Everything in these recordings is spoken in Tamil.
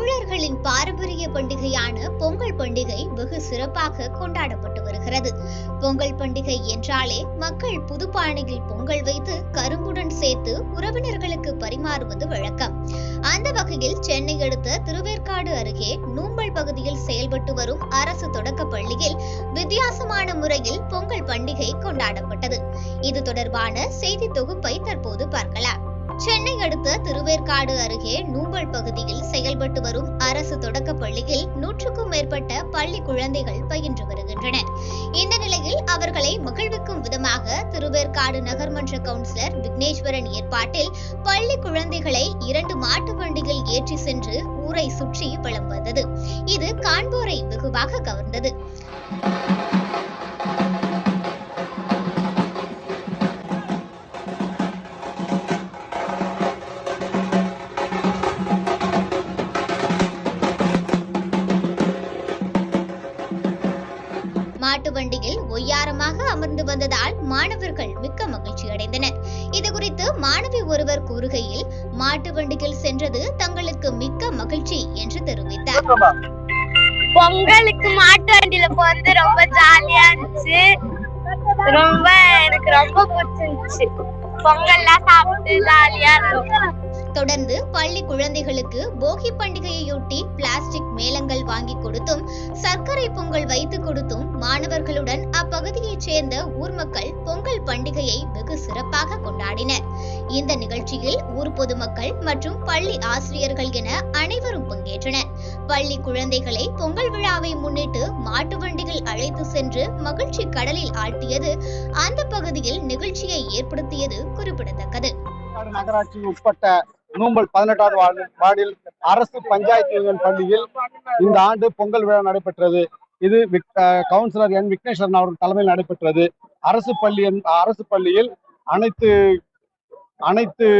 தமிழர்களின் பாரம்பரிய பண்டிகையான பொங்கல் பண்டிகை வெகு சிறப்பாக கொண்டாடப்பட்டு வருகிறது. பொங்கல் பண்டிகை என்றாலே மக்கள் புதுப்பானையில் பொங்கல் வைத்து கரும்புடன் சேர்த்து உறவினர்களுக்கு பரிமாறுவது வழக்கம். அந்த வகையில் சென்னை அடுத்த திருவேற்காடு அருகே நூம்பல் பகுதியில் செயல்பட்டு வரும் அரசு தொடக்க பள்ளியில் வித்தியாசமான முறையில் பொங்கல் பண்டிகை கொண்டாடப்பட்டது. இது தொடர்பான செய்தி தொகுப்பை தற்போது பார்க்கலாம். சென்னை அடுத்த திருவேற்காடு அருகே நூம்பல் பகுதியில் செயல்பட்டு வரும் அரசு தொடக்க பள்ளியில் 100க்கும் மேற்பட்ட பள்ளி குழந்தைகள் பயின்று வருகின்றனர். இந்த நிலையில் அவர்களை மகிழ்விக்கும் விதமாக திருவேற்காடு நகர்மன்ற கவுன்சிலர் விக்னேஸ்வரன் ஏற்பாட்டில் பள்ளி குழந்தைகளை 2 மாட்டு வண்டியில் ஏற்றி சென்று ஊரை சுற்றி வலம் வந்தது. இது காண்போரை வெகுவாக கவர்ந்தது. மாட்டு வண்டியில் ஒய்யாரமாக அமர்ந்து வந்ததால் மாணவர்கள் மிக்க மகிழ்ச்சி அடைந்தனர். இது குறித்து மாணவி ஒருவர் கூறுகையில், மாட்டு வண்டியில் சென்றது தங்களுக்கு மிக்க மகிழ்ச்சி என்று தெரிவித்தார். பொங்கலுக்கு மாட்டு வண்டியில போறது ரொம்ப ஜாலியா இருந்துச்சு. எனக்கு ரொம்ப பிடிச்சிருந்துச்சு. பொங்கல்லாம் சாப்பிட்டு ஜாலியா இருக்கும். தொடர்ந்து பள்ளி குழந்தைகளுக்கு போகி பண்டிகையொட்டி பிளாஸ்டிக் மேளங்கள் வாங்கி கொடுத்தும் சர்க்கரை பொங்கல் வைத்து கொடுத்தும் மாணவர்களுடன் அப்பகுதியைச் சேர்ந்த ஊர் மக்கள் பொங்கல் பண்டிகையை வெகு சிறப்பாக கொண்டாடினர். இந்த நிகழ்ச்சியில் ஊர் பொதுமக்கள் மற்றும் பள்ளி ஆசிரியர்கள் என அனைவரும் பங்கேற்றனர். பள்ளி குழந்தைகளை பொங்கல் விழாவை முன்னிட்டு மாட்டு வண்டியில் அழைத்து சென்று மகிழ்ச்சி கடலில் ஆழ்த்தியது அந்த பகுதியில் நிகழ்ச்சியை ஏற்படுத்தியது குறிப்பிடத்தக்கது. நகராட்சி உட்பட்ட நூம்பல் 18வது வார்டில் அரசு பஞ்சாயத்து யூனியன் பள்ளியில் இந்த ஆண்டு பொங்கல் விழா நடைபெற்றது. இது கவுன்சிலர் என் விக்னேஸ்வரன் அவர்கள் தலைமையில் நடைபெற்றது. அரசு பள்ளியில் அனைத்து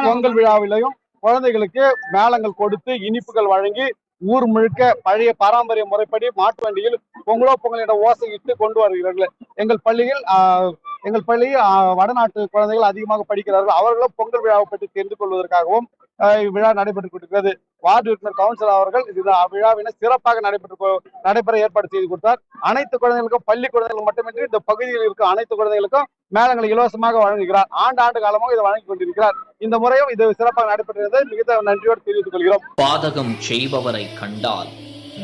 பொங்கல் விழாவிலையும் குழந்தைகளுக்கு மேளங்கள் கொடுத்து இனிப்புகள் வழங்கி ஊர் முழுக்க பழைய பாரம்பரிய முறைப்படி மாட்டு வண்டியில் பொங்கல் என்ற ஓசையிட்டு கொண்டு வருகிறார்கள். எங்கள் பள்ளியில் வடநாட்டு குழந்தைகள் அதிகமாக படிக்கிறார்கள். அவர்களும் பொங்கல் விழாவை பற்றி தெரிந்து கொள்வதற்காகவும் விழா நடைபெற்றுக் கொண்டிருக்கிறது. வார்டு உறுப்பினர் கவுன்சிலர் அவர்கள் விழாவினை சிறப்பாக நடைபெற ஏற்பாடு செய்து கொடுத்தார். அனைத்து குழந்தைகளுக்கும், பள்ளி குழந்தைகள் மட்டுமின்றி இந்த பகுதியில் இருக்கும் அனைத்து குழந்தைகளுக்கும் மேளங்களை இலவசமாக வழங்குகிறார். ஆண்டு காலமாக இதை வழங்கி கொண்டிருக்கிறார். இந்த முறையும் இது சிறப்பாக நடைபெற்றது. மிகுந்த நன்றியோடு தெரிவித்துக் கொள்கிறோம். பாதகம் செய்பவரை கண்டால்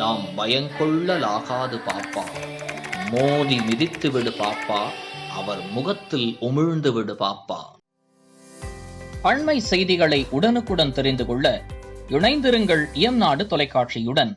நாம் பயங்கொள்ளலாகாது பாப்பா, மோதி மிதித்து விடு பாப்பா, அவர் முகத்தில் உமிழ்ந்து விடு பாப்பா. அண்மை செய்திகளை உடனுக்குடன் தெரிந்து கொள்ள இணைந்திருங்கள் இயம்நாடு தொலைக்காட்சியுடன்.